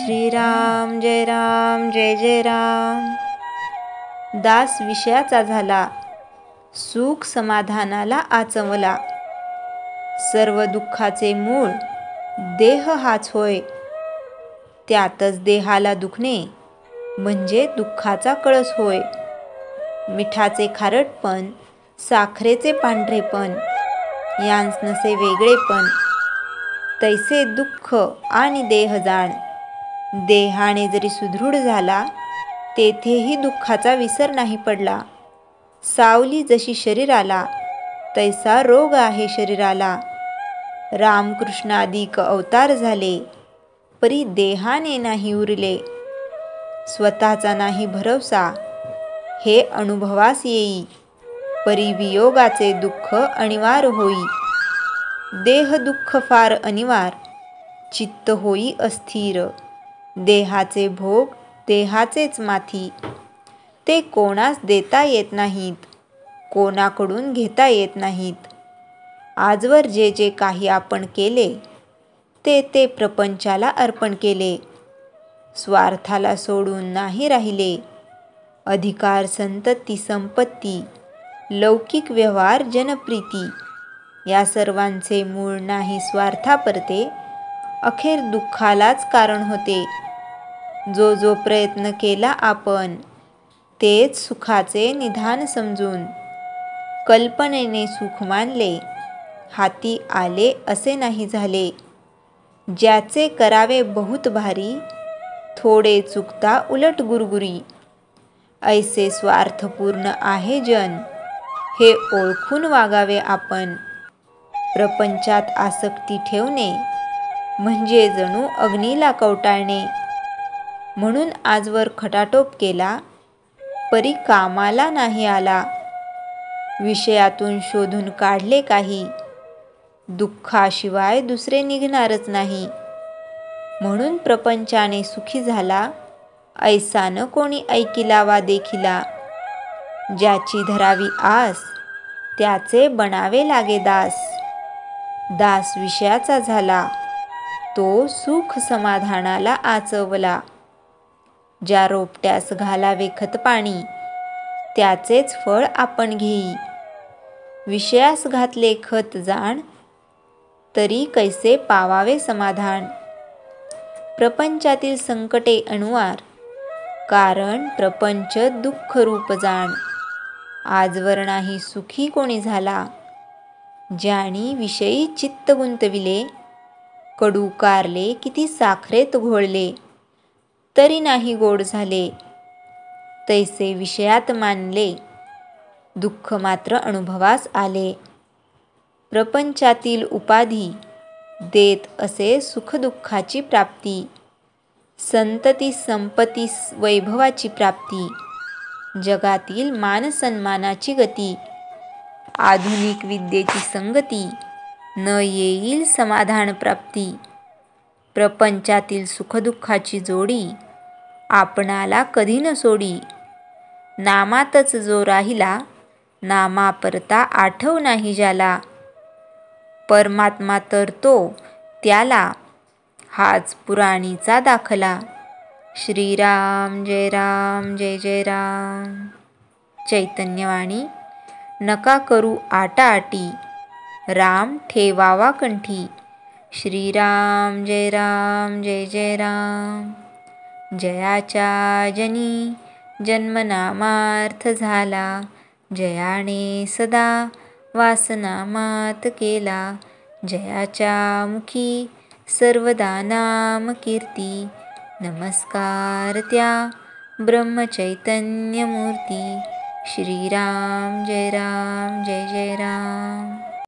श्रीराम जय जय राम। दास विषयाचा झाला, सुख समाधानाला आचमला। सर्व दुःखाचे मूळ देह हाच होय, त्यातच देहाला दुखणे म्हणजे दुःखाचा कळस होय। मिठाचे खारटपण, साखरेचे पांढरेपण यांस नसे वेगळेपण, तैसे दुःख आणि देह जाण। देहाने जरी सुदृढ झाला, तेथेही दुःखाचा विसर नाही पडला। सावली जशी शरीराला, तैसा रोग आहे शरीराला। रामकृष्णादिक अवतार झाले, परी देहाने नाही उरले। स्वतःचा नाही भरवसा, हे अनुभवास येई। परी वियोगाचे दुःख अनिवार्य होई। देह दुःख फार अनिवार, चित्त होई अस्थिर। देहाचे भोग देहाचेच माथी, ते कोणास देता येत नाहीत, कोणाकडून घेता येत नाहीत। आजवर जे जे काही आपण केले, ते ते प्रपंचाला अर्पण केले। स्वार्थाला सोडून नाही राहिले। अधिकार संतती संपत्ती, लौकिक व्यवहार जनप्रीती, या सर्वांचे मूळ नाही स्वार्थापरते, अखेर दुःखालाच कारण होते। जो जो प्रयत्न केला आपण, तेच सुखाचे निधान समजून, कल्पनेने सुख मानले, हाती आले असे नाही झाले। ज्याचे करावे बहुत भारी, थोडे चुकता उलट गुरगुरी। ऐसे स्वार्थपूर्ण आहे जन, हे ओळखून वागावे आपण। प्रपंचात आसक्ती ठेवणे म्हणजे जणू अग्नीला कवटाळणे। म्हणून आजवर खटाटोप केला, परी कामाला नाही आला। विषयातून शोधून काढले काही, दुःखाशिवाय दुसरे निघणारच नाही। म्हणून प्रपंचाने सुखी झाला, ऐसा न कोणी ऐकिला वा देखिला। ज्याची धरावी आस, त्याचे बनावे लागे दास। दास विषयाचा झाला, तो सुख समाधानाला आचवला। ज्या रोपट्यास घालावे खतपाणी, त्याचेच फळ आपण घेई। विषयास घातले खत जाण, तरी कैसे पावावे समाधान। प्रपंचातील संकटे अणुवार, कारण प्रपंच दुःखरूप जाण। आजवर नाही सुखी कोणी झाला, ज्यानी विषयी चित्त गुंतविले। कडू कारले किती साखरेत घोळले, तरी नाही गोड झाले। तैसे विषयात मानले, दुःख मात्र अनुभवास आले। प्रपंचातील उपाधी देत असे सुखदुःखाची प्राप्ती, संतती संपत्ती वैभवाची प्राप्ती, जगातील मानसन्मानाची गती। आधुनिक विद्येची संगती, न येईल समाधान प्राप्ती। प्रपंचातील सुखदुःखाची जोडी, आपणाला कधी न सोडी। नामातच जो राहिला, नामापरता आठव नाही ज्याला। परमात्मा तर तो, त्याला हाच पुराणीचा दाखला। श्रीराम जय जय राम। चैतन्यवाणी। नका करू आटाआटी, राम ठेवावा कंठी। श्रीराम जय जय राम। जयाच्या जनी जन्मनामार्थ झाला, जयाने सदा वासनामात केला। जयाच्या मुखी सर्वदा नाम कीर्ती, नमस्कार त्या ब्रह्मचैतन्य मूर्ती। श्रीराम जय जय राम।